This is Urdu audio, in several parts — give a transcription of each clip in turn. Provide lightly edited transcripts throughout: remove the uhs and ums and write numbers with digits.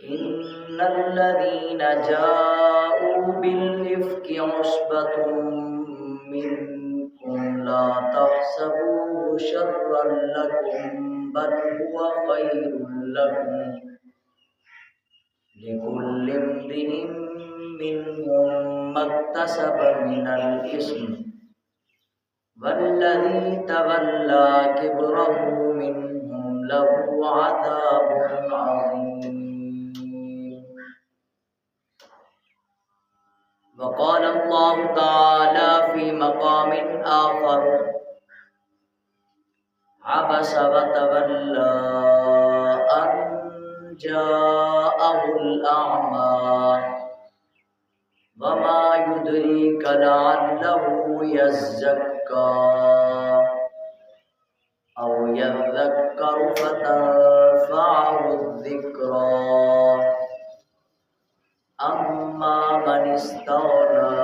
إن الذين جاءوا بالإفك عصبة منكم لا تحسبوه شرا لكم بل هو خير لكم لكل امرئ منهم ما اكتسب من الإثم والذي تولى كبره منهم له عذاب عظيم. وقال الله تعالى في مقام آخر عبس وتولى أن جاءه الأعمى وما يدريك لعله يزكى أو يذكر فتنفعه الذكرى أما من استغنى.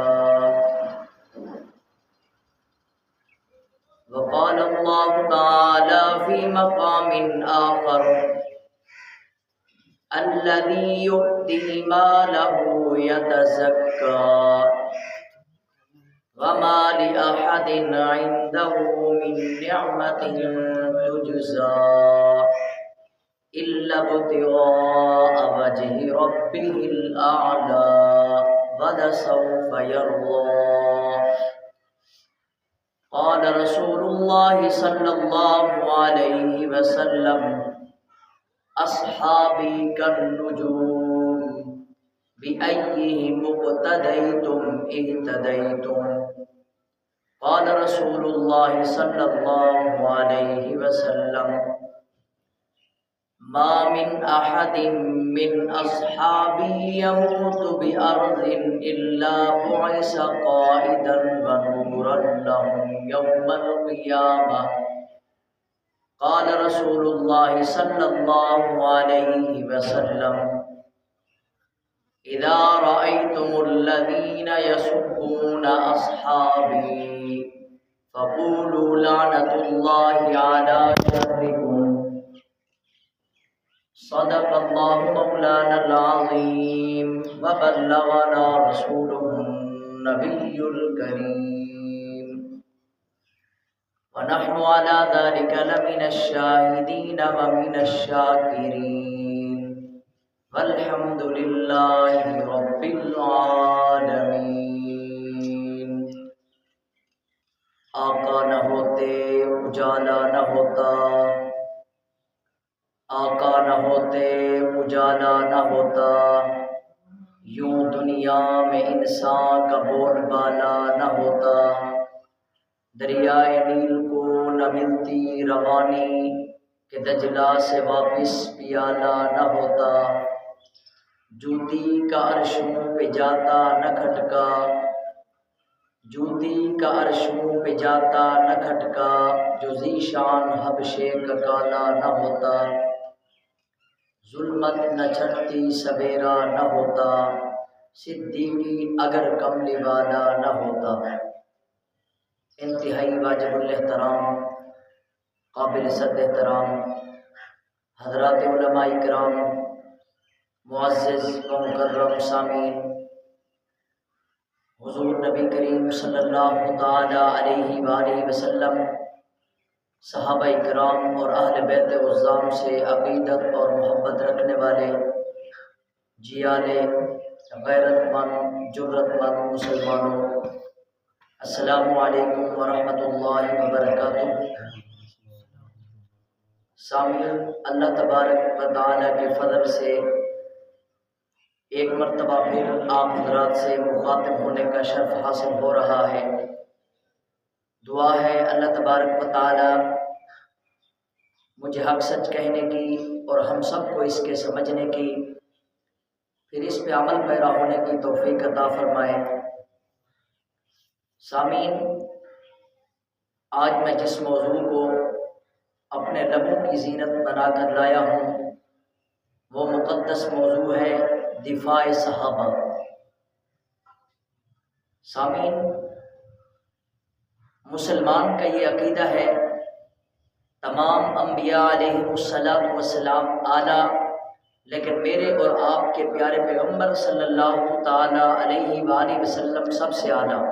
وقال الله تعالى في مقام آخر الذي يؤتي ماله يتزكى وما لأحد عنده من نعمة تجزى إلا ابتغاء وجه ربه الأعلى ولسوف يرضى. قال رسول الله صلى الله عليه وسلم أصحابي كالنجوم بأيهم اقتديتم اهتديتم. قال رسول الله صلى الله عليه وسلم ما من أحد من أصحابي يموت بأرض إلا بعث قائدا ونورا لهم يوم القيامة. قال رسول الله صلى الله عليه وسلم إذا رأيتم الذين يسبون أصحابي فقولوا لعنة الله على شركم. صدق الله مولانا العظيم وبلغنا رسوله النبي الكريم ونحن على ذلك لمن الشاهدين ومن الشاكرين والحمد لله رب العالمین۔ آقا نہ ہوتے اجالا نہ ہوتا، آقا نہ ہوتے اجالا نہ ہوتا، یوں دنیا میں انسان کا بول بالا نہ ہوتا، دریائے نیل کو نہ ملتی روانی کہ دجلہ سے واپس پیالہ نہ ہوتا، جوتی کا عرشوں پہ جاتا نہ کھٹکا، جوتی کا عرشوں پہ جاتا نہ کھٹکا، جو ذیشان حبشے کا کالا نہ ہوتا، ظلمت نہ چھٹتی سویرا نہ ہوتا، صدیقی اگر کملی والا نہ ہوتا۔ انتہائی واجب الاحترام، قابل صد احترام حضرات علماء کرام، معزز و مکرم سامعین، حضور نبی کریم صلی اللہ تعالی علیہ وآلہ وسلم، صحابہ کرام اور اہل بیت عظام سے عقیدت اور محبت رکھنے والے جیال غیرت مند جرت مند مسلمانوں، السلام علیکم ورحمۃ اللہ وبرکاتہ۔ سامعین، اللہ تبارک و تعالی کے فضل سے ایک مرتبہ پھر آپ حضرات سے مخاطب ہونے کا شرف حاصل ہو رہا ہے۔ دعا ہے اللہ تبارک و تعالی مجھے حق سچ کہنے کی اور ہم سب کو اس کے سمجھنے کی، پھر اس پہ عمل پیرا ہونے کی توفیق عطا فرمائے۔ سامعین، آج میں جس موضوع کو اپنے لبوں کی زینت بنا کر لایا ہوں وہ مقدس موضوع ہے دفاع صحابہ۔ سامعین، مسلمان کا یہ عقیدہ ہے تمام انبیاء علیہ الصلوۃ والسلام اعلیٰ لیکن میرے اور آپ کے پیارے پیغمبر صلی اللہ تعالیٰ علیہ وآلہ وسلم سب سے اعلیٰ۔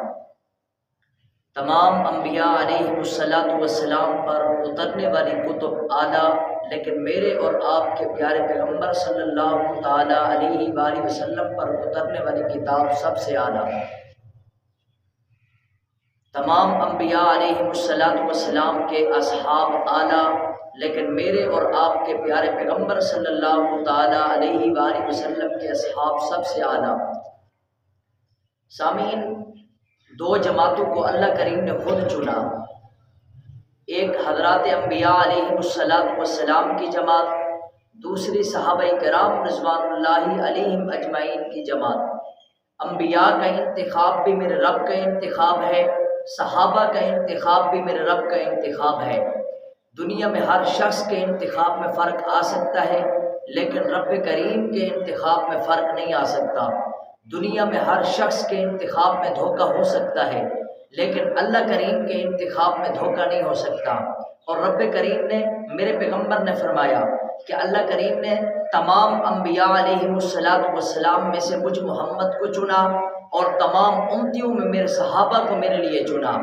تمام انبیاء علیہ السلام پر اترنے والی کتب اعلیٰ، لیکن میرے اور آپ کے پیارے پیغمبر صلی اللہ تعالیٰ علیہ وآلہ وسلم پر اترنے والی کتاب سب سے اعلیٰ۔ تمام انبیاء علیہ السلام کے اصحاب اعلیٰ، لیکن میرے اور آپ کے پیارے پیغمبر صلی اللہ تعالیٰ علیہ وآلہ وسلم کے اصحاب سب سے اعلیٰ۔ سامعین، دو جماعتوں کو اللہ کریم نے خود چنا، ایک حضرات انبیاء علیہ السلام کی جماعت، دوسری صحابہ کرام رضوان اللہ علیہم اجمعین کی جماعت۔ انبیاء کا انتخاب بھی میرے رب کا انتخاب ہے، صحابہ کا انتخاب بھی میرے رب کا انتخاب ہے۔ دنیا میں ہر شخص کے انتخاب میں فرق آ سکتا ہے، لیکن رب کریم کے انتخاب میں فرق نہیں آ سکتا۔ دنیا میں ہر شخص کے انتخاب میں دھوکہ ہو سکتا ہے، لیکن اللہ کریم کے انتخاب میں دھوکہ نہیں ہو سکتا۔ اور رب کریم نے، میرے پیغمبر نے فرمایا کہ اللہ کریم نے تمام انبیاء علیہ السلام میں سے مجھ محمد کو چنا، اور تمام امتیوں میں میرے صحابہ کو میرے لیے چنا۔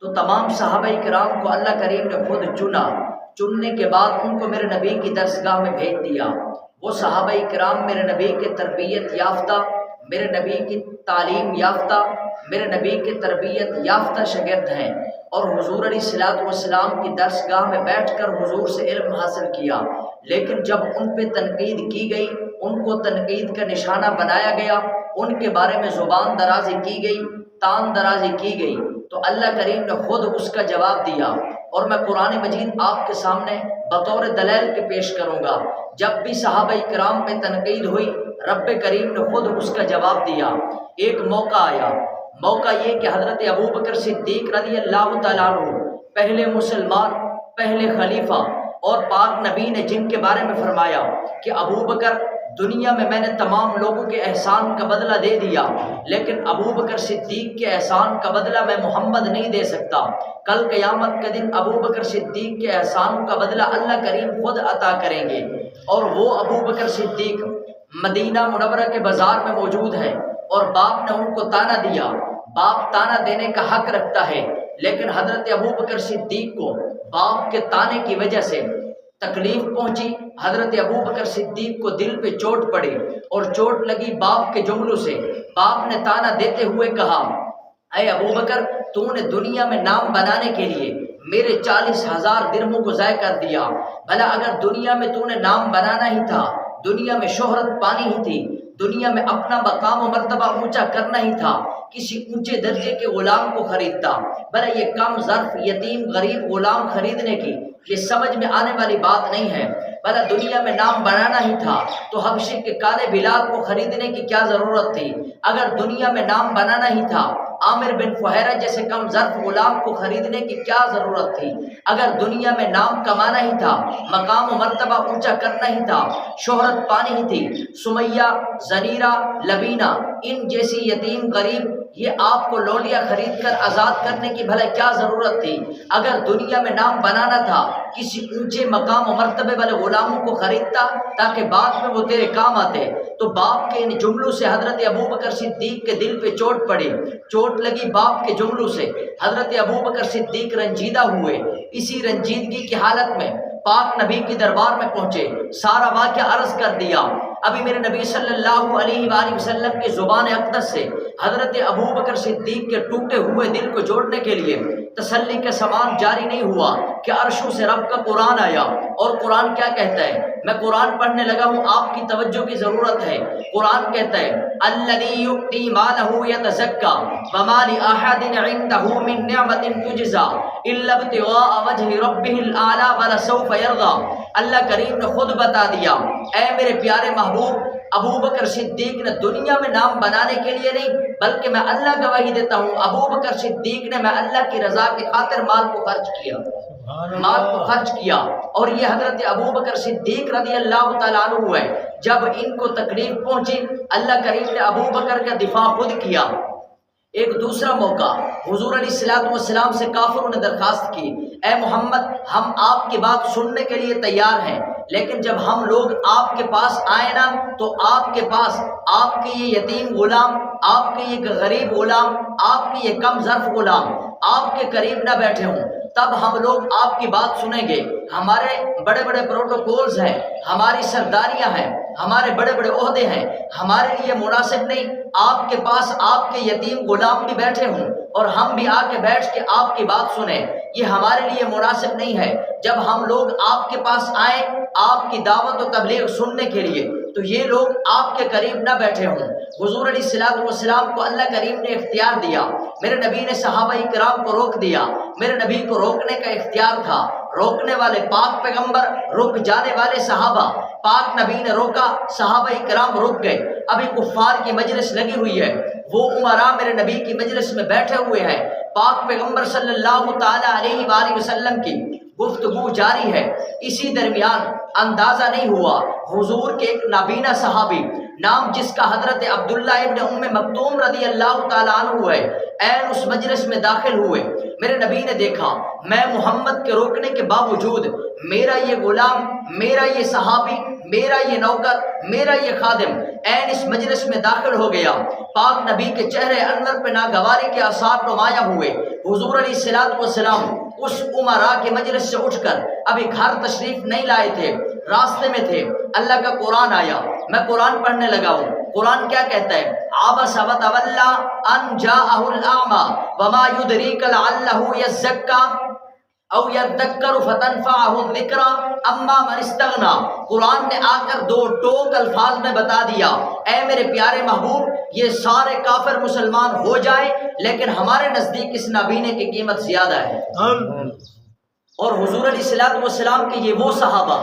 تو تمام صحابہ کرام کو اللہ کریم نے خود چنا، چننے کے بعد ان کو میرے نبی کی درسگاہ میں بھیج دیا۔ وہ صحابہ کرام میرے نبی کے تربیت یافتہ، میرے نبی کی تعلیم یافتہ، میرے نبی کے تربیت یافتہ شاگرد ہیں، اور حضور علیہ السلام کی درسگاہ میں بیٹھ کر حضور سے علم حاصل کیا۔ لیکن جب ان پہ تنقید کی گئی، ان کو تنقید کا نشانہ بنایا گیا، ان کے بارے میں زبان درازی کی گئی، تان درازی کی گئی، تو اللہ کریم نے خود اس کا جواب دیا۔ اور میں قرآن مجید آپ کے سامنے بطور دلیل کے پیش کروں گا۔ جب بھی صحابہ کرام پہ تنقید ہوئی، رب کریم نے خود اس کا جواب دیا۔ ایک موقع آیا، موقع یہ کہ حضرت ابوبکر صدیق رضی اللہ تعالیٰ عنہ، پہلے مسلمان، پہلے خلیفہ، اور پاک نبی نے جن کے بارے میں فرمایا کہ ابوبکر، دنیا میں نے تمام لوگوں کے احسان کا بدلہ دے دیا، لیکن ابوبکر صدیق کے احسان کا بدلہ میں محمد نہیں دے سکتا۔ کل قیامت کے دن ابوبکر صدیق کے احسان کا بدلہ اللہ کریم خود عطا کریں گے۔ اور وہ ابوبکر صدیق مدینہ منورہ کے بازار میں موجود ہیں، اور باپ نے ان کو تانا دیا۔ باپ تانا دینے کا حق رکھتا ہے، لیکن حضرت ابوبکر صدیق کو باپ کے تانے کی وجہ سے تکلیف پہنچی۔ حضرت ابوبکر صدیق کو دل پہ چوٹ پڑی، اور چوٹ لگی باپ کے جملوں سے۔ باپ نے تانا دیتے ہوئے کہا، اے ابوبکر، تو نے دنیا میں نام بنانے کے لیے میرے 40,000 درہموں کو ضائع کر دیا۔ بھلا اگر دنیا میں تو نے نام بنانا ہی تھا، دنیا میں شہرت پانی ہی تھی، دنیا میں اپنا مقام و مرتبہ اونچا کرنا ہی تھا، کسی اونچے درجے کے غلام کو خریدتا۔ بھلا یہ کم ظرف یتیم غریب غلام خریدنے کی یہ سمجھ میں آنے والی بات نہیں ہے۔ بھلا دنیا میں نام بنانا ہی تھا تو حبشے کے کالے بلال کو خریدنے کی کیا ضرورت تھی؟ اگر دنیا میں نام بنانا ہی تھا، عامر بن فہیرہ جیسے کم ظرف غلام کو خریدنے کی کیا ضرورت تھی؟ اگر دنیا میں نام کمانا ہی تھا، مقام و مرتبہ اونچا کرنا ہی تھا، شہرت پانی ہی تھی، سمیہ، زنیرہ، لبینہ، ان جیسی یتیم غریب یہ آپ کو لولیا خرید کر آزاد کرنے کی بھلا کیا ضرورت تھی؟ اگر دنیا میں نام بنانا تھا، کسی اونچے مقام و مرتبے والے غلاموں کو خریدتا تاکہ بعد میں وہ تیرے کام آتے۔ تو باپ کے ان جملوں سے حضرت ابوبکر صدیق کے دل پہ چوٹ پڑی، چوٹ لگی باپ کے جملوں سے۔ حضرت ابوبکر صدیق رنجیدہ ہوئے۔ اسی رنجیدگی کی حالت میں پاک نبی کی دربار میں پہنچے، سارا واقعہ عرض کر دیا۔ ابھی میرے نبی صلی اللہ علیہ وآلہ وسلم کی زبان اقدس سے حضرت ابوبکر صدیق کے ٹوٹے ہوئے دل کو جوڑنے کے لیے تسلی کا سامان جاری نہیں ہوا کہ عرشوں سے رب کا قرآن آیا۔ اور قرآن کیا کہتا ہے؟ میں قرآن پڑھنے لگا ہوں، آپ کی توجہ کی ضرورت ہے۔ قرآن کہتا ہے، الذی یؤتی مالہ یتزکی وما لأحد عندہ من نعمت تجزی الا ابتغاء وجہ ربہ الاعلی ولسوف یرضی۔ اللہ کریم نے خود بتا دیا، اے میرے پیارے محبوب، ابوبکر صدیق نے دنیا میں نام بنانے کے لیے نہیں، بلکہ میں اللہ گواہی دیتا ہوں، ابوبکر صدیق نے میں اللہ کی رضا کی خاطر مال کو خرچ کیا۔ اور یہ حضرت ابوبکر صدیق رضی اللہ تعالیٰ عنہ ہے۔ جب ان کو تکلیف پہنچی، اللہ کریم نے ابوبکر کا دفاع خود کیا۔ ایک دوسرا موقع، حضور علیہ السلام سے کافروں نے درخواست کی، اے محمد، ہم آپ کی بات سننے کے لیے تیار ہیں، لیکن جب ہم لوگ آپ کے پاس آئے نا تو آپ کے پاس آپ کے یہ یتیم غلام، آپ کے یہ غریب غلام، آپ کے یہ کم ظرف غلام آپ کے قریب نہ بیٹھے ہوں، تب ہم لوگ آپ کی بات سنیں گے۔ ہمارے بڑے بڑے پروٹوکولز ہیں، ہماری سرداریاں ہیں، ہمارے بڑے بڑے عہدے ہیں، ہمارے لیے مناسب نہیں آپ کے پاس آپ کے یتیم غلام بھی بیٹھے ہوں اور ہم بھی آ کے بیٹھ کے آپ کی بات سنیں، یہ ہمارے لیے مناسب نہیں ہے۔ جب ہم لوگ آپ کے پاس آئیں آپ کی دعوت و تبلیغ سننے کے لیے تو یہ لوگ آپ کے قریب نہ بیٹھے ہوں۔ حضور علیہ الصلوۃ والسلام کو اللہ کریم نے اختیار دیا، میرے نبی نے صحابہ کرام کو روک دیا، میرے نبی کو روکنے کا اختیار تھا، روکنے والے پاک پیغمبر، رک جانے والے صحابہ، پاک نبی نے روکا، صحابہ کرام رک گئے۔ ابھی کفار کی مجلس لگی ہوئی ہے، وہ امراء میرے نبی کی مجلس میں بیٹھے ہوئے ہیں، پاک پیغمبر صلی اللہ تعالی علیہ وآلہ وسلم کی گفتگو جاری ہے۔ اسی درمیان اندازہ نہیں ہوا حضور کے ایک نابینا صحابی نام جس کا حضرت عبداللہ ابن ام مکتوم رضی اللہ تعالیٰ عنہ ہے، عین اس مجلس میں داخل ہوئے۔ میرے نبی نے دیکھا میں محمد کے روکنے کے باوجود میرا یہ غلام، میرا یہ صحابی، میرا یہ نوکر، میرا یہ خادم عین اس مجلس میں داخل ہو گیا۔ پاک نبی کے چہرے انور پہ ناگواری کے آثار نمایاں ہوئے۔ حضور علیہ الصلوۃ والسلام اس امراء کی مجلس سے اٹھ کر ابھی گھر تشریف نہیں لائے تھے، راستے میں تھے، اللہ کا قرآن آیا، میں قرآن پڑھنے لگا ہوں۔ قرآن کیا کہتا ہے؟ عبس وتولی ان جاءہ الاعمی وما یدریک لعلہ یزکا او یذکر فتنفعہ الذکری اما من استغنی۔ قرآن نے آ کر دو ٹوک الفاظ میں بتا دیا، اے میرے پیارے محبوب یہ سارے کافر مسلمان ہو جائیں لیکن ہمارے نزدیک اس نابینے کی قیمت زیادہ ہے۔ اور حضور علیہ الصلوۃ والسلام کے یہ وہ صحابہ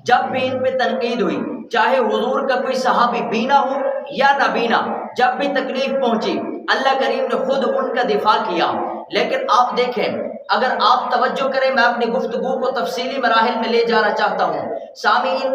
جب بھی ان پہ تنقید ہوئی، چاہے حضور کا کوئی صحابی بینا ہو یا نابینا، جب بھی تکلیف پہنچی اللہ کریم نے خود ان کا دفاع کیا۔ لیکن آپ دیکھیں، اگر آپ توجہ کریں، میں اپنی گفتگو کو تفصیلی مراحل میں لے جانا چاہتا ہوں۔ سامعین،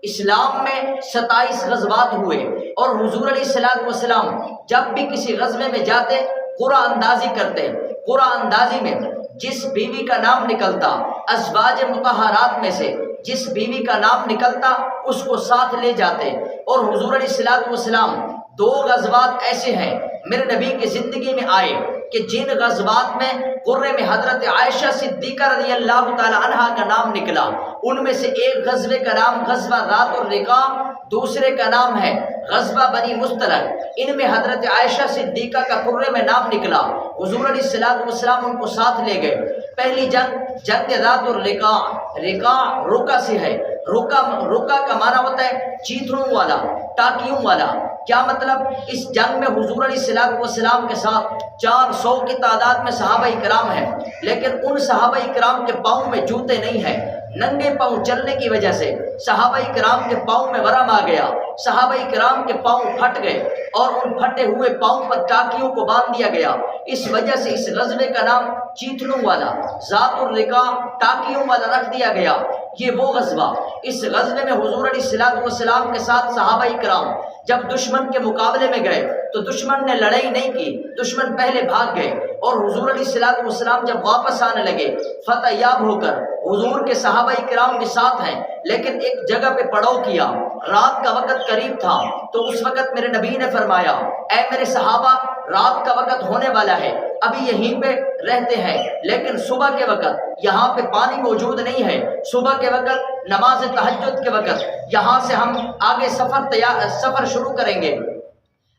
اسلام میں 27 غزوات ہوئے اور حضور علیہ الصلوۃ والسلام جب بھی کسی غزوے میں جاتے قرآن اندازی کرتے، قرآن اندازی میں جس بیوی کا نام نکلتا، ازواج مطہرات میں سے جس بیوی کا نام نکلتا اس کو ساتھ لے جاتے۔ اور حضور علیہ الصلوۃ والسلام 2 غزوات ایسے ہیں میرے نبی کی زندگی میں آئے کہ جن غزوات میں قرے میں حضرت عائشہ صدیقہ رضی اللہ تعالی عنہا کا نام نکلا، ان میں سے ایک غزوے کا نام غزوہ ذات الرقاع، دوسرے کا نام ہے غزوہ بنی مصطلق۔ ان میں حضرت عائشہ صدیقہ کا قرے میں نام نکلا، حضور علیہ الصلوۃ والسلام ان کو ساتھ لے گئے۔ پہلی جنگ ذات الرقاع، رقاع رکا سے ہے، رکا کا معنی ہوتا ہے چیتڑوں والا، ٹاکیوں والا۔ کیا مطلب؟ اس جنگ میں حضور علیہ الصلوۃ والسلام کے ساتھ 400 کی تعداد میں صحابہ کرام ہیں، لیکن ان صحابہ کرام کے پاؤں میں جوتے نہیں ہیں، ننگے پاؤں چلنے کی وجہ سے صحابہ کرام کے پاؤں میں ورم آ گیا، صحابہ کرام کے پاؤں پھٹ گئے اور ان پھٹے ہوئے پاؤں پر ٹاکیوں کو باندھ دیا گیا۔ اس وجہ سے اس غزوے کا نام چیتڑوں والا، ذات الرقاع، ٹاکیوں والا رکھ دیا گیا۔ یہ وہ غزوہ، اس غزوے میں حضور علیہ الصلوۃ والسلام کے ساتھ صحابہ کرام جب دشمن کے مقابلے میں گئے تو دشمن نے لڑائی نہیں کی، دشمن پہلے بھاگ گئے۔ اور حضور علیہ الصلوۃ والسلام جب واپس آنے لگے فتح یاب ہو کر، حضور کے صحابہ کرام بھی ساتھ ہیں لیکن ایک جگہ پہ پڑاؤ کیا، رات کا وقت قریب تھا، تو اس وقت میرے نبی نے فرمایا، اے میرے صحابہ رات کا وقت ہونے والا ہے، ابھی یہیں پہ رہتے ہیں، لیکن صبح کے وقت یہاں پہ پانی موجود نہیں ہے، صبح کے وقت نماز تہجد کے وقت یہاں سے ہم آگے سفر شروع کریں گے،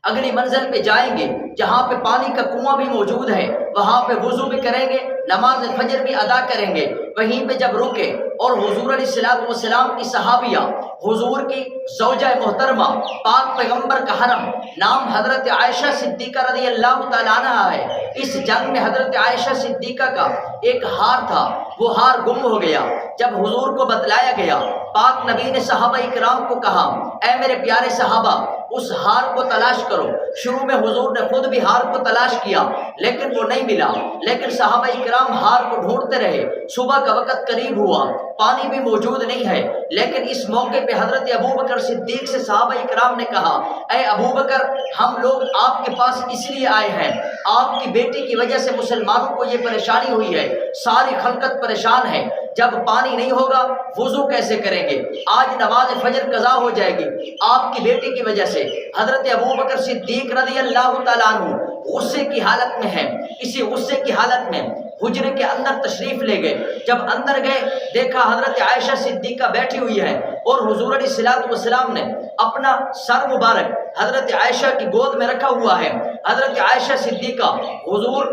اگلی منزل پہ جائیں گے جہاں پہ پانی کا کنواں بھی موجود ہے، وہاں پہ وضو بھی کریں گے، نماز فجر بھی ادا کریں گے۔ وہیں پہ جب رکے اور حضور علیہ الصلوۃ والسلام کی صحابیہ، حضور کی زوجہ محترمہ، پاک پیغمبر کا حرم، نام حضرت عائشہ صدیقہ رضی اللہ تعالیٰ عنہا ہے۔ اس جنگ میں حضرت عائشہ صدیقہ کا ایک ہار تھا، وہ ہار گم ہو گیا۔ جب حضور کو بتلایا گیا، پاک نبی نے صحابہ کرام کو کہا، اے میرے پیارے صحابہ اس ہار کو تلاش کرو۔ شروع میں حضور نے خود بھی ہار کو تلاش کیا لیکن وہ نہیں ملا، لیکن صحابہ کرام ہار کو ڈھونڈتے رہے۔ صبح کا وقت قریب ہوا، پانی بھی موجود نہیں ہے، لیکن اس موقع پہ حضرت ابوبکر صدیق سے صحابہ اکرام نے کہا اے ابوبکر ہم لوگ آپ کے پاس اس لیے آئے ہیں، آپ کی بیٹی کی وجہ سے مسلمانوں کو یہ پریشانی ہوئی ہے، ساری خلقت پریشان ہے، جب پانی نہیں ہوگا وضو کیسے کریں گے، آج نماز فجر قضا ہو جائے گی آپ کی بیٹی کی وجہ سے۔ حضرت ابوبکر صدیق رضی اللہ تعالیٰ عنہ غصے کی حالت میں ہیں، اسی غصے کی حالت میں حجرے کے اندر تشریف لے گئے۔ جب اندر گئے دیکھا حضرت عائشہ صدیقہ بیٹھی ہوئی ہے اور حضور علیہ الصلوۃ والسلام نے اپنا سر مبارک حضرت عائشہ کی گود میں رکھا ہوا ہے۔ حضرت عائشہ صدیقہ حضور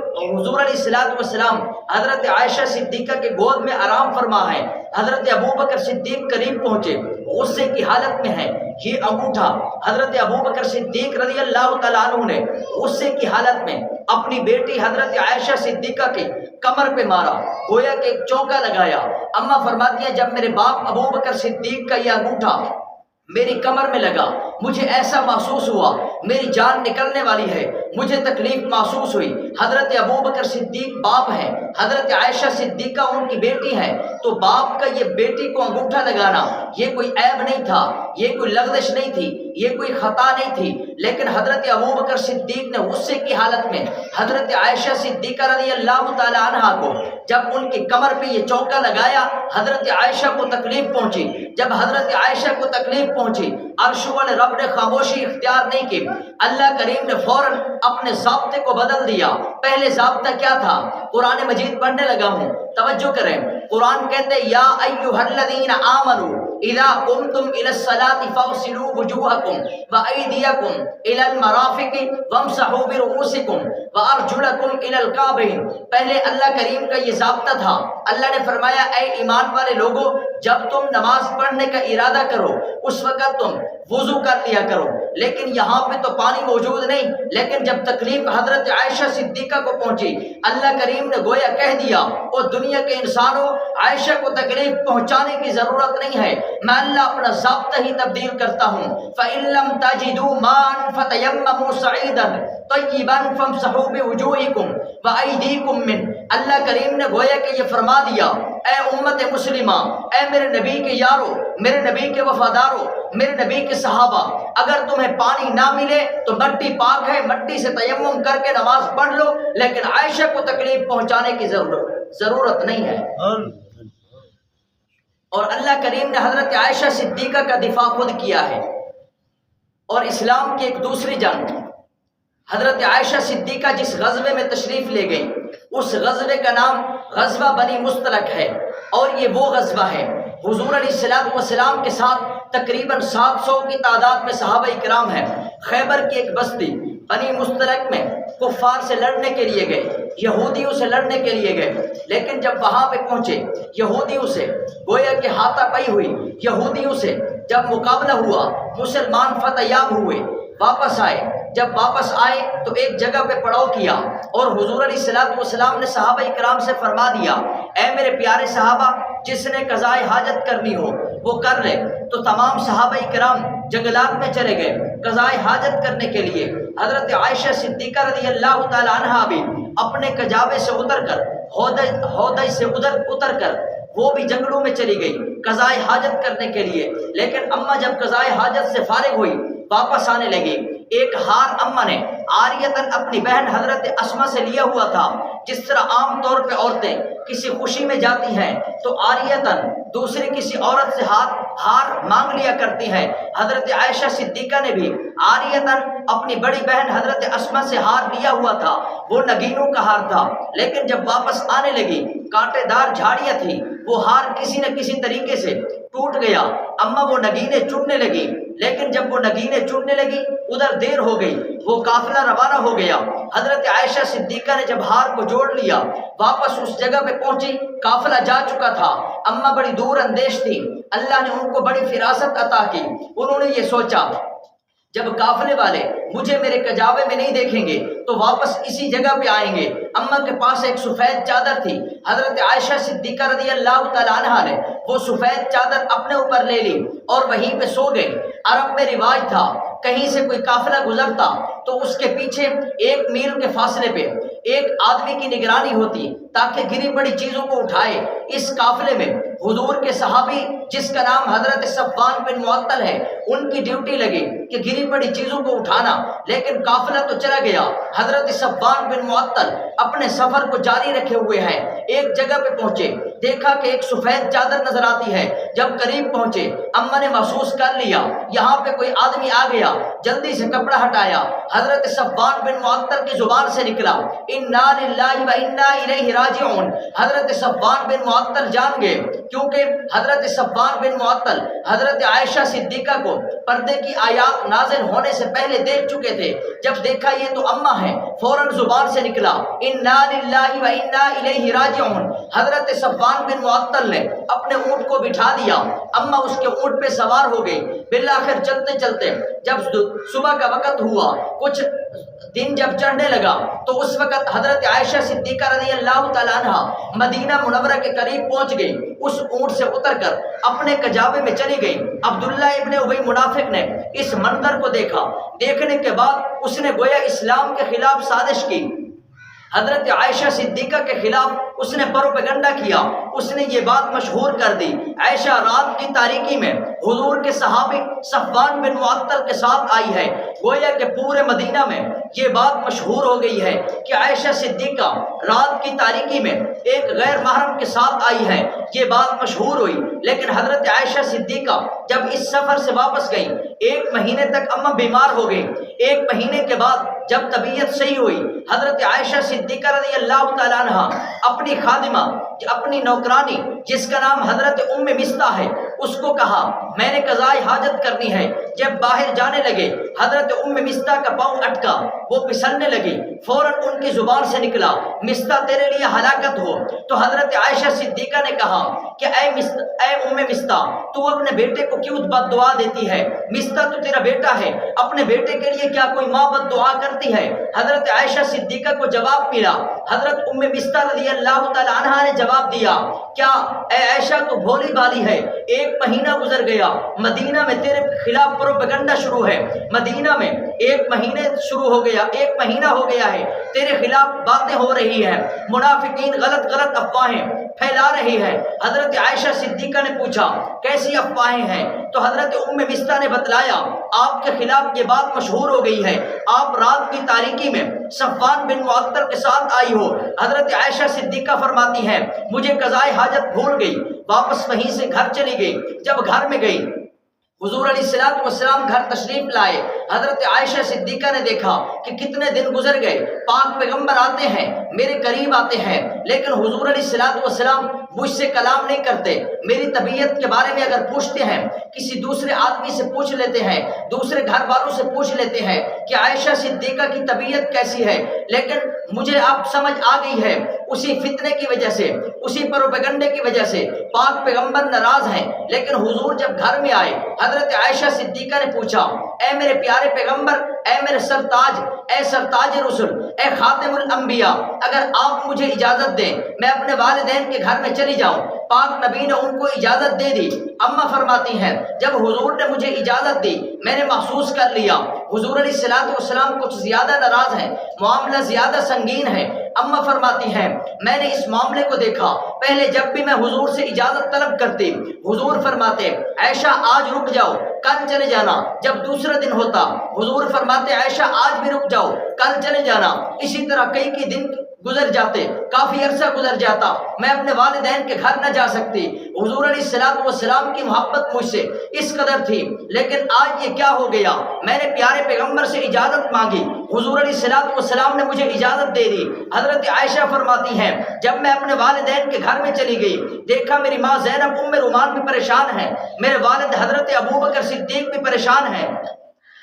علیہ الصلوۃ والسلام حضرت عائشہ صدیقہ کے گود میں آرام فرما ہے۔ حضرت ابوبکر صدیق قریب پہنچے، غصے کی حالت میں ہے، یہ انگوٹھا حضرت ابوبکر صدیق رضی اللہ تعالیٰ عنہ نے غصے کی حالت میں اپنی بیٹی حضرت عائشہ صدیقہ کے کمر پہ مارا، گویا کہ ایک چونکا لگایا۔ اماں فرماتی ہیں جب میرے باپ ابوبکر صدیق کا یہ انگوٹھا میری کمر میں لگا مجھے ایسا محسوس ہوا میری جان نکلنے والی ہے، مجھے تکلیف محسوس ہوئی۔ حضرت ابوبکر صدیق باپ ہیں، حضرت عائشہ صدیقہ ان کی بیٹی ہیں، تو باپ کا یہ بیٹی کو انگوٹھا لگانا یہ کوئی عیب نہیں تھا، یہ کوئی لغزش نہیں تھی، یہ کوئی خطا نہیں تھی، لیکن حضرت ابوبکر صدیق نے غصے کی حالت میں حضرت عائشہ صدیقہ رضی اللہ تعالی عنہا کو جب ان کی کمر پہ یہ چونکا لگایا حضرت عائشہ کو تکلیف پہنچی۔ جب حضرت عائشہ کو تکلیف پہنچی عرش والے رب نے خاموشی اختیار نہیں کی، اللہ کریم نے فوراً اپنے ضابطے کو بدل دیا۔ پہلے ضابطہ کیا تھا؟ قرآن مجید پڑھنے لگا ہوں، توجہ کریں۔ قرآن کہتے یا ایھا الذین آمنوا اذا قمتم الى الصلاة فاغسلوا وجوہکم وایدیکم الى المرافق وامسحوا برؤوسکم وارجلکم الى الکعبین۔ پہلے اللہ کریم کا یہ ضابطہ تھا، اللہ نے فرمایا اے ایمان والے لوگوں جب تم نماز پڑھنے کا ارادہ کرو اس وقت تم وضو کر لیا کرو، لیکن یہاں پہ تو پانی موجود نہیں، لیکن جب تکلیف حضرت عائشہ صدیقہ کو پہنچی اللہ کریم نے گویا کہہ دیا اور دنیا کے انسانوں عائشہ کو تکلیف پہنچانے کی ضرورت نہیں ہے، میں اللہ اپنا ضابطہ ہی تبدیل کرتا ہوں۔ فَإِن لَّمْ تَجِدُوا مَاءً فَتَيَمَّمُوا صَعِيدًا طَيِّبًا فَامْسَحُوا بِوُجُوهِكُمْ وَأَيْدِيكُمْ مِنْهُ۔ اللہ کریم نے گویا کہ یہ فرما دیا اے امت مسلمہ، اے میرے نبی کے یارو، میرے نبی کے وفادارو، میرے نبی کے صحابہ، اگر تمہیں پانی نہ ملے تو مٹی پاک ہے، مٹی سے تیمم کر کے نماز پڑھ لو، لیکن عائشہ کو تکلیف پہنچانے کی ضرورت نہیں ہے۔ اور اللہ کریم نے حضرت عائشہ صدیقہ کا دفاع خود کیا ہے۔ اور اسلام کی ایک دوسری جنگ حضرت عائشہ صدیقہ جس غزوے میں تشریف لے گئی اس غزوے کا نام غزوہ بنی مستلق ہے، اور یہ وہ غزوہ ہے حضور علیہ الصلوۃ والسلام کے ساتھ تقریباً 700 کی تعداد میں صحابہ اکرام ہیں۔ خیبر کی ایک بستی بنی مستلق میں کفار سے لڑنے کے لیے گئے، یہودیوں سے لڑنے کے لیے گئے، لیکن جب وہاں پہ پہنچے یہودیوں سے گویا کہ ہاتھا پائی ہوئی، یہودیوں سے جب مقابلہ ہوا مسلمان فتح یاب ہوئے، واپس آئے۔ جب واپس آئے تو ایک جگہ پہ پڑاؤ کیا اور حضور علیہ الصلوۃ والسلام نے صحابہ اکرام سے فرما دیا اے میرے پیارے صحابہ جس نے قضائے حاجت کرنی ہو وہ کر لے۔ تو تمام صحابہ اکرام جنگلات میں چلے گئے قضائے حاجت کرنے کے لیے۔ حضرت عائشہ صدیقہ رضی اللہ تعالی عنہا بھی اپنے کجاوے سے اتر کر ہودج سے اتر کر وہ بھی جنگلوں میں چلی گئی قضائے حاجت کرنے کے لیے۔ لیکن اماں جب قضائے حاجت سے فارغ ہوئی واپس آنے لگی، ایک ہار اماں نے عاریتاً اپنی بہن حضرت اسماء سے لیا ہوا تھا۔ جس طرح عام طور پہ عورتیں کسی خوشی میں جاتی ہیں تو عاریتاً دوسری کسی عورت سے ہار مانگ لیا کرتی ہیں، حضرت عائشہ صدیقہ نے بھی عاریتاً اپنی بڑی بہن حضرت اسماء سے ہار لیا ہوا تھا، وہ نگینوں کا ہار تھا، لیکن جب واپس آنے لگی کانٹے دار جھاڑیاں تھی، وہ ہار کسی نہ کسی طریقے سے ٹوٹ گیا۔ اماں وہ نگینے چننے لگی، لیکن جب وہ نگینے چننے لگی ادھر دیر ہو گئی، وہ قافلہ روانہ ہو گیا۔ حضرت عائشہ صدیقہ نے جب ہار کو جوڑ لیا واپس اس جگہ پہ پہنچی، قافلہ جا چکا تھا، اماں بڑی دور اندیش تھی، اللہ نے ان کو بڑی فراست عطا کی۔ انہوں نے یہ سوچا جب قافلے والے مجھے میرے کجاوے میں نہیں دیکھیں گے تو واپس اسی جگہ پہ آئیں گے۔ اماں کے پاس ایک سفید چادر تھی، حضرت عائشہ صدیقہ رضی اللہ تعالی عنہا نے وہ سفید چادر اپنے اوپر لے لی اور وہیں پہ سو گئے۔ عرب میں رواج تھا کہیں سے کوئی قافلہ گزرتا تو اس کے پیچھے 1 میل کے فاصلے پہ ایک آدمی کی نگرانی ہوتی تاکہ گری پڑی چیزوں کو اٹھائے۔ اس قافلے میں حضور کے صحابی جس کا نام حضرت صفوان بن معطل ہے، ان کی ڈیوٹی لگی کہ گری پڑی چیزوں کو اٹھانا، لیکن قافلہ تو چلا گیا۔ حضرت صفوان بن معطل اپنے سفر کو جاری رکھے ہوئے ہیں۔ ایک جگہ پہ پہنچے، دیکھا کہ ایک سفید چادر نظر آتی ہے۔ جب قریب پہنچے، اماں نے محسوس کر لیا یہاں پہ کوئی آدمی آ گیا، جلدی سے کپڑا ہٹایا۔ حضرت صفوان بن معطل کی زبان سے نکلا انا للہ و انا الیہ راجعون۔ حضرت صفوان بن معطل جان گئے، کیونکہ حضرت صفوان بن معطل حضرت عائشہ صدیقہ کو پردے کی آیات نازل ہونے سے پہلے دیکھ چکے تھے۔ جب دیکھا یہ تو اماں ہیں، فوراً زبان سے نکلا انا للہ و انا الیہ راجعون۔ حضرت صفوان بن معطل نے اپنے اونٹ کو بٹھا دیا، اماں اس کے اونٹ پہ سوار ہو گئی۔ بالآخر چلتے چلتے جب صبح کا وقت ہوا، کچھ دن جب چڑھنے لگا، تو اس وقت حضرت عائشہ صدیقہ رضی اللہ تعالیٰ عنہ مدینہ منورہ کے قریب پہنچ گئی۔ اس اونٹ سے اتر کر اپنے کجاوے میں چلی گئی۔ عبداللہ ابن ابی منافق نے اس منظر کو دیکھا، دیکھنے کے بعد اس نے گویا اسلام کے خلاف سازش کی، حضرت عائشہ صدیقہ کے خلاف اس نے پروپیگنڈا کیا۔ اس نے یہ بات مشہور کر دی، عائشہ رات کی تاریکی میں حضور کے صحابی صفوان بن معطل کے ساتھ آئی ہے۔ گویا کہ پورے مدینہ میں یہ بات مشہور ہو گئی ہے کہ عائشہ صدیقہ رات کی تاریکی میں ایک غیر محرم کے ساتھ آئی ہے۔ یہ بات مشہور ہوئی، لیکن حضرت عائشہ صدیقہ جب اس سفر سے واپس گئی، 1 مہینے تک اماں بیمار ہو گئی۔ 1 مہینے کے بعد جب طبیعت صحیح ہوئی، حضرت عائشہ صدیقہ رضی اللہ تعالیٰ عنہ اپنی خادمہ، اپنی نوکرانی جس کا نام حضرت ام مستہ ہے، اس کو کہا میں نے قضائے حاجت کرنی ہے۔ جب باہر جانے لگے، حضرت ام مستہ کا پاؤں اٹکا، وہ پھسلنے لگی۔ فوراً ان کی زبان سے نکلا مستہ تیرے لیے ہلاکت ہو۔ تو حضرت عائشہ صدیقہ نے کہا کہ اے ام مستہ، تو اپنے بیٹے کو کیوں بد دعا دیتی ہے؟ مستہ تو تیرا بیٹا ہے، اپنے بیٹے کے لیے کیا کوئی ماں بد دعا کرتی ہے؟ حضرت عائشہ صدیقہ کو جواب ملا۔ حضرت ام مستہ رضی اللہ تعالی عنہا نے جواب دیا، کیا اے عائشہ تو بھولی بالی ہے؟ 1 مہینہ گزر گیا، مدینہ میں تیرے خلاف پروپیگنڈا شروع ہے، مدینہ میں 1 مہینے شروع ہو گیا، 1 مہینہ ہو گیا ہے، تیرے خلاف باتیں ہو رہی ہیں، منافقین غلط افواہیں پھیلا رہی ہے۔ حضرت عائشہ صدیقہ نے پوچھا کیسی افواہیں ہیں؟ تو حضرت ام مستہ نے بتلایا آپ کے خلاف یہ بات مشہور ہو گئی ہے، آپ رات کی تاریکی میں صفوان بن معطل کے ساتھ آئی ہو۔ حضرت عائشہ صدیقہ فرماتی ہیں مجھے قضائے حاجت بھول گئی، واپس وہیں سے گھر چلی گئی۔ جب گھر میں گئی، حضور علیہ السلام گھر تشریف لائے۔ حضرت عائشہ صدیقہ نے دیکھا کہ کتنے دن گزر گئے، پاک پیغمبر آتے ہیں، میرے قریب آتے ہیں، لیکن حضور علیہ السلام مجھ سے کلام نہیں کرتے۔ میری طبیعت کے بارے میں اگر پوچھتے ہیں، کسی دوسرے آدمی سے پوچھ لیتے ہیں، دوسرے گھر والوں سے پوچھ لیتے ہیں کہ عائشہ صدیقہ کی طبیعت کیسی ہے، لیکن مجھے اب سمجھ آ گئی ہے اسی فتنے کی وجہ سے، اسی پروپیگنڈے کی وجہ سے پاک پیغمبر ناراض ہیں۔ لیکن حضور جب گھر میں آئے، حضرت عائشہ صدیقہ نے پوچھا اے میرے پیارے پیغمبر، اے میرے سرتاج، اے سرتاج رسل، اے خاتم الانبیاء، اگر آپ مجھے اجازت دیں میں اپنے والدین کے گھر میں چلی جاؤں۔ پاک نبی نے ان کو اجازت دے دی۔ اماں فرماتی ہیں جب حضور نے مجھے اجازت دی، میں نے محسوس کر لیا حضور علیہ السلام کچھ زیادہ ناراض ہیں، معاملہ زیادہ سنگین ہے۔ اماں فرماتی ہیں میں نے اس معاملے کو دیکھا، پہلے جب بھی میں حضور سے اجازت طلب کرتی، حضور فرماتے عائشہ آج رک جاؤ، کل چلے جانا۔ جب دوسرا دن ہوتا، حضور فرماتے عائشہ آج بھی رک جاؤ، کل چلے جانا۔ اسی طرح کئی دن گزر جاتے، کافی عرصہ گزر جاتا، میں اپنے والدین کے گھر نہ جا سکتی۔ حضور علیہ السلام کی محبت مجھ سے اس قدر تھی، لیکن آج یہ کیا ہو گیا؟ میں نے پیارے پیغمبر سے اجازت مانگی، حضور علیہ السلام نے مجھے اجازت دے دی۔ حضرت عائشہ فرماتی ہیں جب میں اپنے والدین کے گھر میں چلی گئی، دیکھا میری ماں زینب ام رومان بھی پریشان ہیں، میرے والد حضرت ابوبکر صدیق بھی پریشان ہیں۔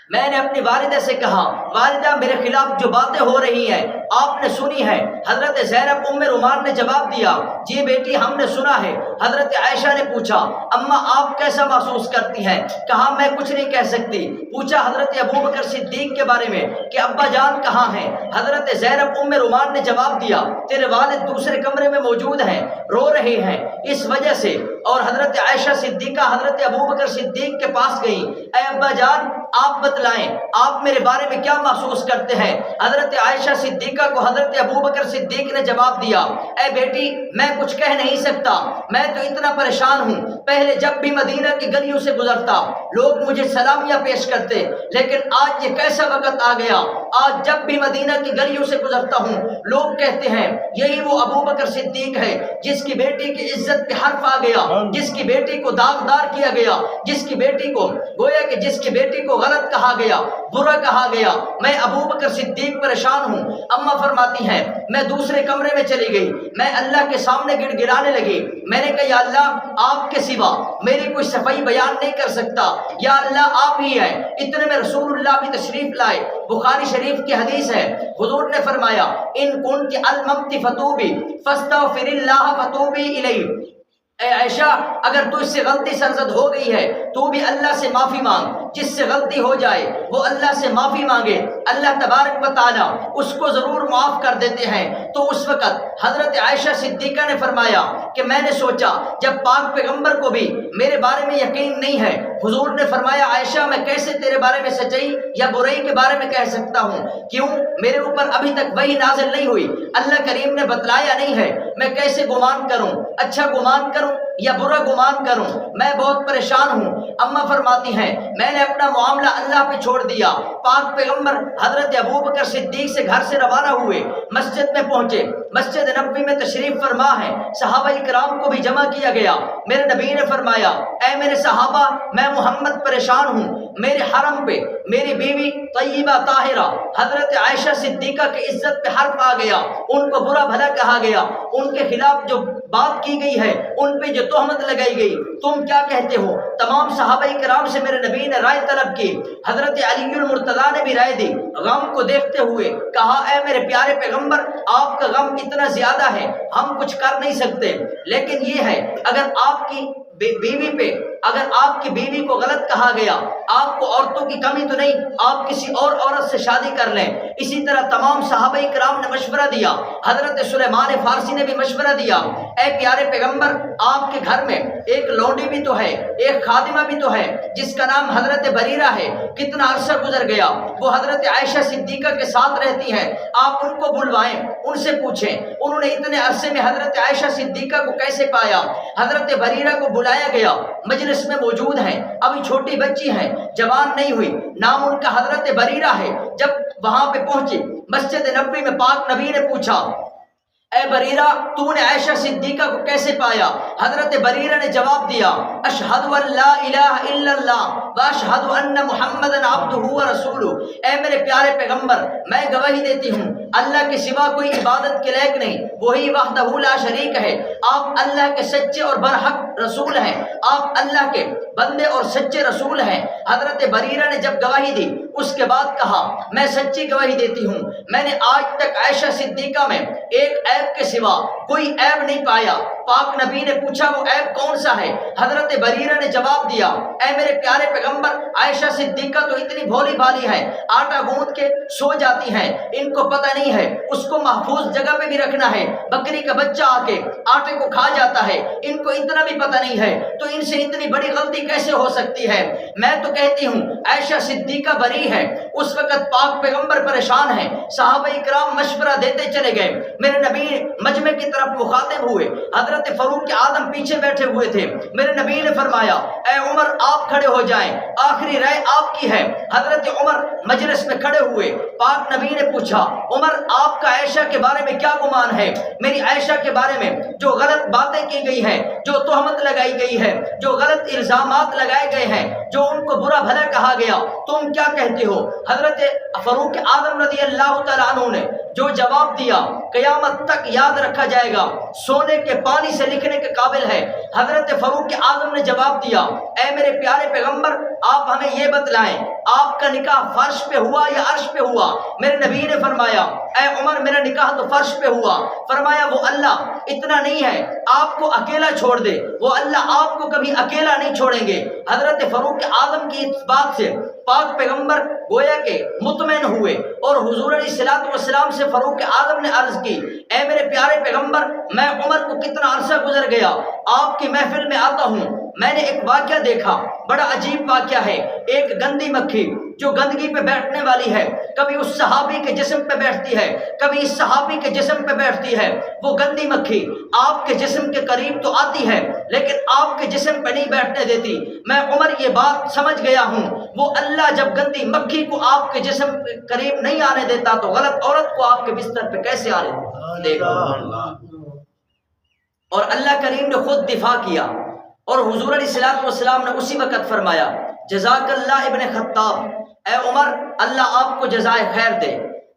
میں نے اپنی والدہ سے کہا والدہ میرے خلاف جو باتیں ہو رہی ہیں آپ نے سنی ہے؟ حضرت زینب ام رومان نے جواب دیا جی بیٹی ہم نے سنا ہے۔ حضرت عائشہ نے پوچھا اماں آپ کیسا محسوس کرتی ہیں؟ کہا میں کچھ نہیں کہہ سکتی۔ پوچھا حضرت ابوبکر صدیق کے بارے میں کہ ابا جان کہاں ہیں؟ حضرت زینب ام رومان نے جواب دیا تیرے والد دوسرے کمرے میں موجود ہیں، رو رہے ہیں اس وجہ سے۔ اور حضرت عائشہ صدیقہ حضرت ابوبکر صدیق کے پاس گئی، اے ابا جان آپ بتلائیں آپ میرے بارے میں کیا محسوس کرتے ہیں؟ حضرت عائشہ صدیقہ کو حضرت ابوبکر صدیق نے جواب دیا اے بیٹی میں کچھ کہہ نہیں سکتا، میں تو اتنا پریشان ہوں، پہلے جب بھی مدینہ کی گلیوں سے گزرتا لوگ مجھے سلامیاں پیش کرتے، لیکن آج یہ کیسا وقت آ گیا، آج جب بھی مدینہ کی گلیوں سے گزرتا ہوں لوگ کہتے ہیں یہی وہ ابوبکر صدیق ہے جس کی بیٹی کی عزت پہ حرف آ گیا، جس کی بیٹی کو داغدار کیا گیا، جس کی بیٹی کو گویا کہ جس کی بیٹی کو غلط کہا گیا، برا کہا گیا۔ میں ابوبکر صدیق پریشان ہوں۔ اماں فرماتی ہیں میں دوسرے کمرے میں چلی گئی، میں اللہ کے سامنے گڑ گڑانے لگی، میں نے کہا یا اللہ آپ کے سوا میری کوئی صفائی بیان نہیں کر سکتا، یا اللہ آپ ہی ہیں۔ اتنے میں رسول اللہ بھی تشریف لائے، بخاری شریف کی حدیث ہے، حضور نے فرمایا ان کنت الممت فتوبی فاستغفر اللہ فتوبی الیہ، اے عائشہ اگر تو اس سے غلطی سرزد ہو گئی ہے تو بھی اللہ سے معافی مانگ، جس سے غلطی ہو جائے وہ اللہ سے معافی مانگے، اللہ تبارک و تعالیٰ اس کو ضرور معاف کر دیتے ہیں۔ تو اس وقت حضرت عائشہ صدیقہ نے فرمایا کہ میں نے سوچا جب پاک پیغمبر کو بھی میرے بارے میں یقین نہیں ہے، حضور نے فرمایا عائشہ میں کیسے تیرے بارے میں سچائی یا برائی کے بارے میں کہہ سکتا ہوں، کیوں میرے اوپر ابھی تک وحی نازل نہیں ہوئی، اللہ کریم نے بتلایا نہیں ہے، میں کیسے گمان کروں، اچھا گمان کروں یا برا گمان کروں، میں بہت پریشان ہوں۔ اماں فرماتی ہیں میں نے اپنا معاملہ اللہ پہ چھوڑ دیا، پاک پیغمبر حضرت ابوبکر صدیق سے گھر سے روانہ ہوئے، مسجد میں پہنچے، مسجد نبوی میں تشریف فرما ہے، صحابہ کرام کو بھی جمع کیا گیا۔ میرے نبی نے فرمایا اے میرے صحابہ میں محمد پریشان ہوں، میرے حرم پہ میری بیوی طیبہ طاہرہ حضرت عائشہ صدیقہ کی عزت پہ حرف آ گیا، ان کو برا بھلا کہا گیا، ان کے خلاف جو بات کی گئی ہے، ان پہ جو تہمت لگائی گئی، تم کیا کہتے ہو؟ تمام صحابہ کرام سے میرے نبی نے رائے طلب کی، حضرت علی المرتضیٰ نے بھی رائے دی، غم کو دیکھتے ہوئے کہا اے میرے پیارے پیغمبر آپ کا غم اتنا زیادہ ہے ہم کچھ کر نہیں سکتے، لیکن یہ ہے اگر آپ کی بیوی پہ اگر آپ کی بیوی کو غلط کہا گیا، آپ کو عورتوں کی کمی تو نہیں، آپ کسی اور عورت سے شادی کر لیں۔ اسی طرح تمام صحابہ کرام نے مشورہ دیا، حضرت سلیمان فارسی نے بھی مشورہ دیا اے پیارے پیغمبر آپ کے گھر میں ایک لونڈی بھی تو ہے، ایک خادمہ بھی تو ہے جس کا نام حضرت بریرہ ہے، کتنا عرصہ گزر گیا وہ حضرت عائشہ صدیقہ کے ساتھ رہتی ہیں، آپ ان کو بلوائیں، ان سے پوچھیں انہوں نے اتنے عرصے میں حضرت عائشہ صدیقہ کو کیسے پایا۔ حضرت بریرہ کو بلایا گیا، مجلس میں موجود ہیں، ابھی چھوٹی بچی ہیں، جوان نہیں ہوئی، نام ان کا حضرت بریرہ ہے۔ جب وہاں پہ پہنچی مسجد نبوی میں پاک نبی نے پوچھا اے بریرہ تو نے عائشہ صدیقہ کو کیسے پایا؟ حضرت بریرہ نے جواب دیا اشہد ان لا الہ الا اللہ واشہد ان محمدًا عبدہ ورسولہ، اے میرے پیارے پیغمبر میں گواہی دیتی ہوں اللہ کے سوا کوئی عبادت کے لائق نہیں، وہی وحدہ لا شریک ہے، آپ اللہ کے سچے اور برحق رسول ہیں، آپ اللہ کے بندے اور سچے رسول ہیں۔ حضرت بریرہ نے جب گواہی دی اس کے بعد کہا میں سچی گواہی دیتی ہوں میں نے آج تک عائشہ صدیقہ میں ایک عیب کے سوا کوئی عیب نہیں پایا۔ پاک نبی نے پوچھا وہ عیب کون سا ہے؟ حضرت بریرہ نے جواب دیا اے میرے پیارے پیغمبر عائشہ صدیقہ تو اتنی بھولی بھالی ہے، آٹا گوندھ کے سو جاتی ہیں، ان کو پتہ نہیں ہے اس کو محفوظ جگہ پہ بھی رکھنا ہے، بکری کا بچہ آ کے آٹے کو کھا جاتا ہے، ان کو اتنا بھی پتہ نہیں ہے، تو ان سے اتنی بڑی غلطی کیسے ہو سکتی ہے؟ میں تو کہتی ہوں عائشہ صدیقہ بری ہے۔ اس وقت پاک پیغمبر پریشان ہیں، صحابہ کرام مشورہ دیتے چلے گئے، میرے نبی مجمع کی طرف مخاطب ہوئے، حضرت فاروق اعظم پیچھے بیٹھے ہوئے تھے، میرے نبی نے فرمایا اے عمر آپ کھڑے ہو جائیں، آخری رائے آپ کی ہے۔ حضرت عمر مجلس میں کھڑے ہوئے، پاک نبی نے پوچھا عمر آپ کا عائشہ کے بارے میں کیا گمان ہے؟ میری عائشہ کے بارے میں جو غلط باتیں کی گئی ہیں، جو تہمت لگائی گئی ہے، جو غلط الزامات لگائے گئے ہیں، جو ان کو برا بھلا کہا گیا، تم کیا کہتے ہو؟ حضرت فاروق اعظم رضی اللہ تعالیٰ عنہ نے جو جواب دیا قیامت تک یاد رکھا جائے گا، سونے کے پانی سے لکھنے کے قابل ہے۔ حضرت فاروق اعظم نے جواب دیا، اے میرے پیارے پیغمبر، آپ ہمیں یہ بتلائیں آپ کا نکاح فرش پہ ہوا یا عرش پہ ہوا؟ میرے نبی نے فرمایا، اے عمر میرا نکاح تو فرش پہ ہوا۔ فرمایا وہ اللہ اتنا نہیں ہے آپ کو اکیلا چھوڑ دے، وہ اللہ آپ کو کبھی اکیلا نہیں چھوڑیں گے۔ حضرت فاروق اعظم کی اس بات سے پاک پیغمبر گویا کہ مطمئن ہوئے، اور حضور علیہ الصلوۃ والسلام سے فاروق اعظم نے عرض کی، اے میرے پیارے پیغمبر، میں عمر کو کتنا عرصہ گزر گیا آپ کی محفل میں آتا ہوں، میں نے ایک واقعہ دیکھا، بڑا عجیب واقعہ ہے۔ ایک گندی مکھی جو گندگی پہ بیٹھنے والی ہے، کبھی اس صحابی کے جسم پہ بیٹھتی ہے، کبھی اس صحابی کے جسم پہ بیٹھتی ہے۔ وہ گندی مکھی آپ کے جسم کے قریب تو آتی ہے لیکن آپ کے جسم پہ نہیں بیٹھنے دیتی۔ میں عمر یہ بات سمجھ گیا ہوں، وہ اللہ جب گندی مکھی کو آپ کے جسم کے قریب نہیں آنے دیتا تو غلط عورت کو آپ کے بستر پہ کیسے آنے دے گا؟ اور اللہ کریم نے خود دفاع کیا، اور حضور علیہ الصلوۃ والسلام نے اسی وقت فرمایا، جزاک اللہ ابن خطاب، اے عمر اللہ آپ کو جزائے خیر دے۔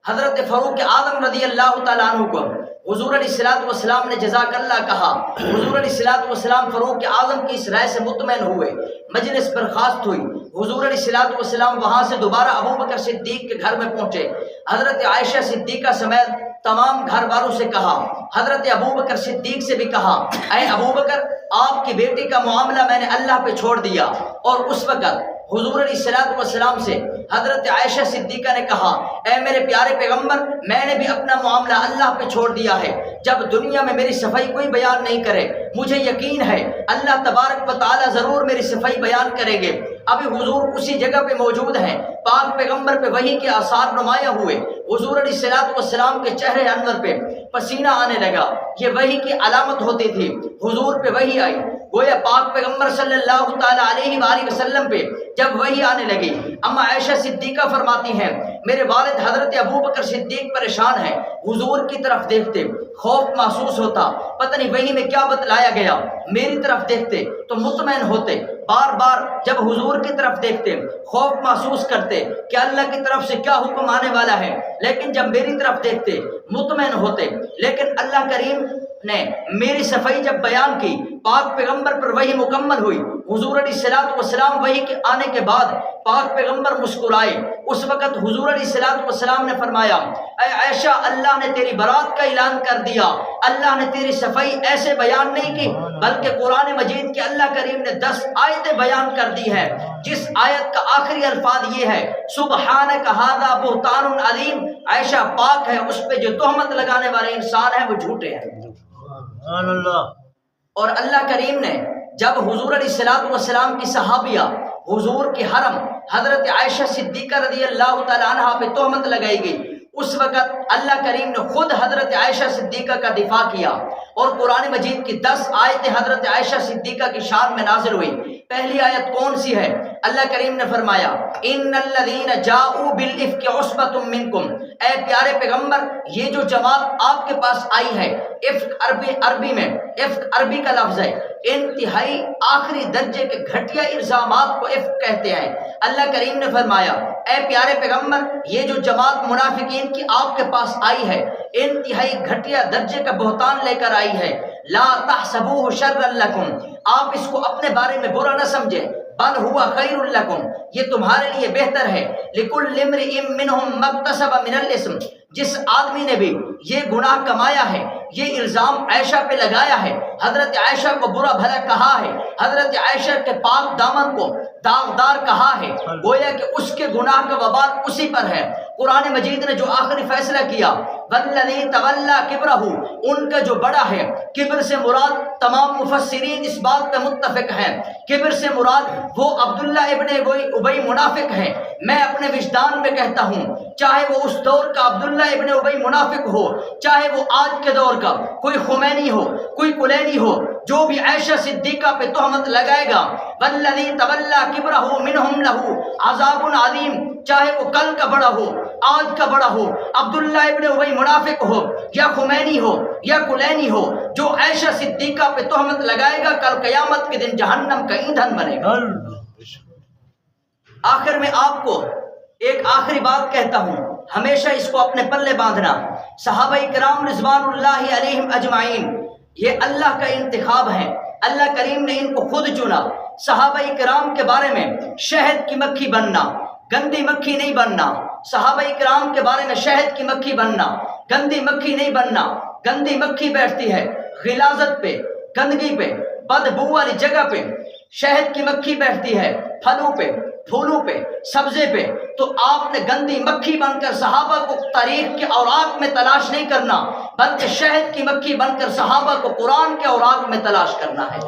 حضرت فاروق اعظم رضی اللہ تعالیٰ عنہ کو حضور علیہ الصلوۃ والسلام نے جزاک اللہ کہا۔ حضور علیہ الصلوۃ والسلام فاروق اعظم کی اس رائے سے مطمئن ہوئے، مجلس برخاست ہوئی۔ حضور علیہ الصلوۃ والسلام وہاں سے دوبارہ ابو بکر صدیق کے گھر میں پہنچے۔ حضرت عائشہ صدیقہ سمیت تمام گھر والوں سے کہا، حضرت ابو بکر صدیق سے بھی کہا، اے ابو بکر آپ کی بیٹی کا معاملہ میں نے اللہ پہ چھوڑ دیا۔ اور اس وقت حضور علیہ الصلوۃ والسلام سے حضرت عائشہ صدیقہ نے کہا، اے میرے پیارے پیغمبر میں نے بھی اپنا معاملہ اللہ پہ چھوڑ دیا ہے، جب دنیا میں میری صفائی کوئی بیان نہیں کرے مجھے یقین ہے اللہ تبارک و تعالی ضرور میری صفائی بیان کریں گے۔ ابھی حضور اسی جگہ پہ موجود ہیں، پاک پیغمبر پہ وحی کے آثار نمایاں ہوئے، حضور علیہ الصلوۃ والسلام کے چہرے انور پہ پسینہ آنے لگا، یہ وحی کی علامت ہوتی تھی۔ حضور پہ وحی آئی، گویا پاک پیغمبر صلی اللہ تعالی علیہ وآلہ وسلم پہ جب وحی آنے لگی، اما عائشہ صدیقہ فرماتی ہیں میرے والد حضرت ابو بکر صدیق پریشان ہیں، حضور کی طرف دیکھتے خوف محسوس ہوتا، پتہ نہیں وحی میں کیا بتلایا گیا، میری طرف دیکھتے تو مطمئن ہوتے، بار بار جب حضور کی طرف دیکھتے خوف محسوس کرتے کہ اللہ کی طرف سے کیا حکم آنے والا ہے، لیکن جب میری طرف دیکھتے مطمئن ہوتے۔ لیکن اللہ کریم نے میری صفائی جب بیان کی، پاک پیغمبر پر وحی مکمل ہوئی، حضور علیہ الصلوۃ والسلام وحی کے آنے کے بعد پاک پیغمبر مسکرائے۔ اس وقت حضور علیہ الصلوۃ والسلام نے فرمایا، اے عائشہ اللہ نے تیری برات کا اعلان کر دیا، اللہ نے تیری صفائی ایسے بیان نہیں کی بلکہ قرآن مجید کے اللہ کریم نے 10 آیتیں بیان کر دی ہیں، جس آیت کا آخری الفاظ یہ ہے سبحانک ھذا بہتان عظیم، عائشہ پاک ہے اس پہ جو تہمت لگانے والے انسان ہیں وہ جھوٹے ہیں۔ اور اللہ کریم نے جب حضور علیہ الصلوۃ والسلام کی صحابیہ حضور کی حرم حضرت عائشہ صدیقہ رضی اللہ تعالی عنہا پہ تہمت لگائی گئی، اس وقت اللہ کریم نے خود حضرت عائشہ صدیقہ کا دفاع کیا، اور قرآن مجید کی 10 آیتیں حضرت عائشہ صدیقہ کی شان میں نازل ہوئی۔ پہلی آیت کون سی ہے؟ اللہ کریم نے فرمایا ان الذین جاؤوا بالافک عصبۃ منکم، اے پیارے پیغمبر یہ جو جماعت آپ کے پاس آئی ہے، افک عربی میں افک عربی کا لفظ ہے، انتہائی آخری درجے کے گھٹیا الزامات کو افک کہتے ہیں۔ اللہ کریم نے فرمایا اے پیارے پیغمبر یہ جو جماعت منافقین کی آپ کے پاس آئی ہے انتہائی گھٹیا درجے کا بہتان لے کر آئی ہے، لا تحسبوه شرا لکم، آپ اس کو اپنے بارے میں برا نہ سمجھیں، بل ہوا خیر لکم، یہ تمہارے لیے بہتر ہے، لکل امرئ منہم ما اکتسب من الاثم، جس آدمی نے بھی یہ گناہ کمایا ہے، یہ الزام عائشہ پہ لگایا ہے، حضرت عائشہ کو برا بھلا کہا ہے، حضرت عائشہ کے پاک دامن کو داغدار کہا ہے، گویا کہ اس کے گناہ کا وبال اسی پر ہے۔ قرآن مجید نے جو آخری فیصلہ کیا والذی تولی کبرہ، ان کا جو بڑا ہے، کبر سے مراد تمام مفسرین اس بات پہ متفق ہیں، کبر سے مراد وہ عبداللہ ابن ابی منافق ہیں۔ میں اپنے وجدان میں کہتا ہوں چاہے وہ اس دور کا عبداللہ ابن ابی منافق ہو، چاہے وہ آج کے دور کا کوئی خمینی ہو، کوئی کلینی ہو، جو بھی عائشہ صدیقہ پہ تہمت لگائے گا والذی تولی کبرہ منہم لہ عذاب عظیم، چاہے وہ کل کا بڑا ہو، آج کا بڑا ہو، عبداللہ ابن ابی منافق ہو یا خمینی ہو یا کلینی ہو، جو عائشہ صدیقہ پہ تہمت لگائے گا کل قیامت کے دن جہنم کا ایندھن بنے گا۔ آخر میں آپ کو ایک آخری بات کہتا ہوں، ہمیشہ اس کو اپنے پلے باندھنا، صحابہ کرام رضوان اللہ علیہم اجمعین یہ اللہ کا انتخاب ہے، اللہ کریم نے ان کو خود چنا۔ صحابہ کرام کے بارے میں شہد کی مکھی بننا، گندی مکھی نہیں بننا۔ صحابہ کرام کے بارے میں شہد کی مکھی بننا، گندی مکھی نہیں بننا۔ گندی مکھی بیٹھتی ہے غلاظت پہ، گندگی پہ، بدبو والی جگہ پہ۔ شہد کی مکھی بیٹھتی ہے پھلوں پہ، پھولوں پہ، سبزے پہ۔ تو آپ نے گندی مکھی بن کر صحابہ کو تاریخ کے اوراق میں تلاش نہیں کرنا، بلکہ شہد کی مکھی بن کر صحابہ کو قرآن کے اوراق میں تلاش کرنا ہے۔